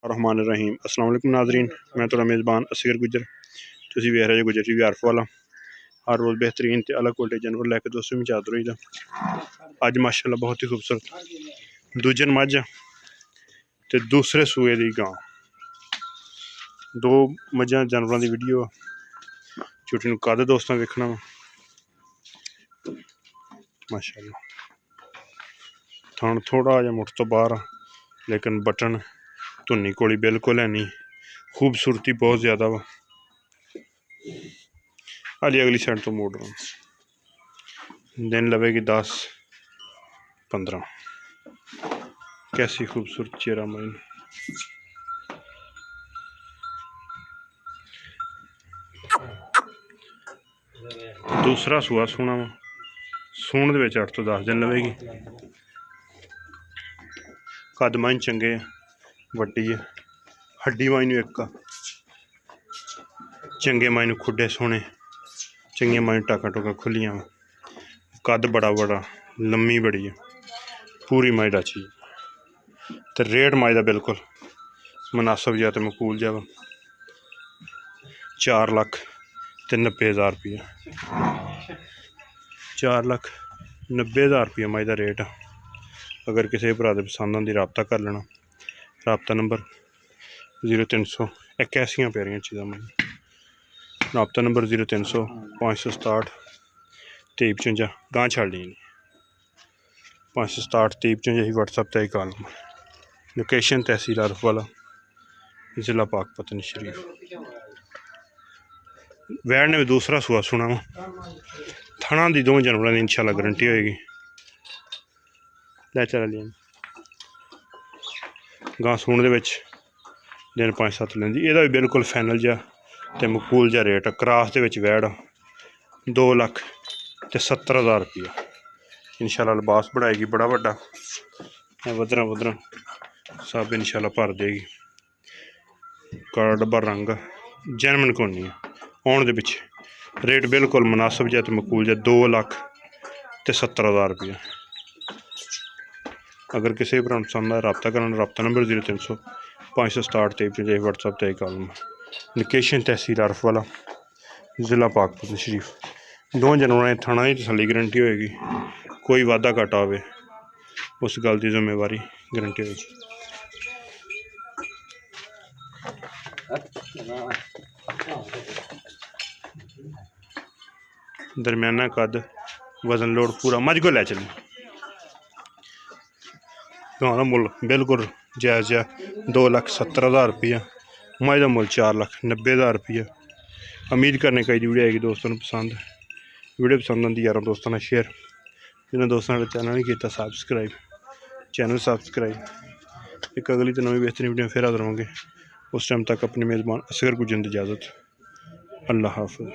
रहमान रहीम। अस्सलाम वालेकुम नाजरीन, मैं तो मेज़बान असगर गुजर, तुसीं वेख रहे हो गुजर टीवी आरफ वाला। हर रोज़ बेहतरीन ते अलग क्वालिटी जानवर लैके दोस्तों में चादर होई दा। अज माशाअल्लाह बहुत ही खूबसूरत दूजन मझ ते दूसरे सूए दी गां, दो मझां जानवरों की वीडियो आ। छोटी नूं कद दोस्तों वेखना वा माशाअल्लाह। थण थोड़ा जिहा मुठ तो बाहर, लेकिन बटन धुन्नी कोली बिल्कुल है नहीं। खूबसूरती बहुत ज़्यादा वा। हाली अगली साइड तो मोड़ रहा, दिन लवेगी 10-15। कैसी खूबसूरत चेहरा माइन। दूसरा सूआ सूना वा, सूण दे विच 8 तो 10 दिन लवेगी। कद माइन चंगे वड्डी है, हड्डी माइनू एक आ, चंगे माइनू खुडे सोने, चंगिया माइनू टाका टूका खुलियां। कद बड़ा बड़ा, लम्मी बड़ी है, पूरी माई डाची। तो रेट माई दा बिल्कुल मुनासिब जा तो मकबूल जा वा। 4,90,000 रुपया, 4,90,000 रुपया माई दा रेट। अगर किसी भरा दे पसंद आंदी रबता कर लेना। रबता नंबर 0300 81 प्यारियां चीज़ां माई। रबता नंबर 0300 567 2355। गां छड़ ली 567 2355 ही व्हाट्सएप ते कॉल नंबर। लोकेशन तहसील आरफ वाला, जिला पाकपतन शरीफ। वैड़ ने भी दूसरा सूआ सुना वा। थणा दी दो जानवरों की इंशाल्लाह गारंटी होएगी। लै चला लिया गां सूण दे विच दिन 5-7 लेंदी। एह्दा भी बिल्कुल फाइनल जा ते मकबूल जा रेट। क्रॉस दे विच वैड़ 2,70,000 रुपया। इंशाल्लाह लिबास बढ़ाएगी बड़ा वड्डा, वधना सब इंशाल्लाह भर देगी। काला डब्बा रंग जैनमन कोनी है आने दे पिछे। रेट बिल्कुल मुनासिब जा तो मकबूल जा 2,70,000 रुपया। अगर किसी भरा पसंद आए रबता करना। रबता नंबर 0300 567 2355 व्हाट्सएप ते कॉल नंबर। लोकेशन तहसील आरफ वाला, जिला पाकपतन शरीफ। दो जानवरों की थणा की तसली गारंटी होएगी। कोई वाधा घाटा हो उस गल की जिम्मेवारी गारंटी होगी। दरम्याना कद, वजन लोड पूरा। मझ को लै चली। गां का मुल बिल्कुल जायज़ जा 2,70,000 रुपया। मझ का मुल 4,90,000 रुपया। उम्मीद करने कई वीडियो आएगी दोस्तों को पसंद। वीडियो पसंद आती यार दोस्तों ने शेयर, जिन्हें दोस्तों ने चैनल नहीं किया सब्सक्राइब, चैनल सब्सक्राइब। एक अगली तो नवी बेहतरीन वीडियो फिर हाजिर होंगे। उस टाइम तक अपने मेज़बान असगर गुजर की इजाज़त। अल्लाह हाफ़िज़।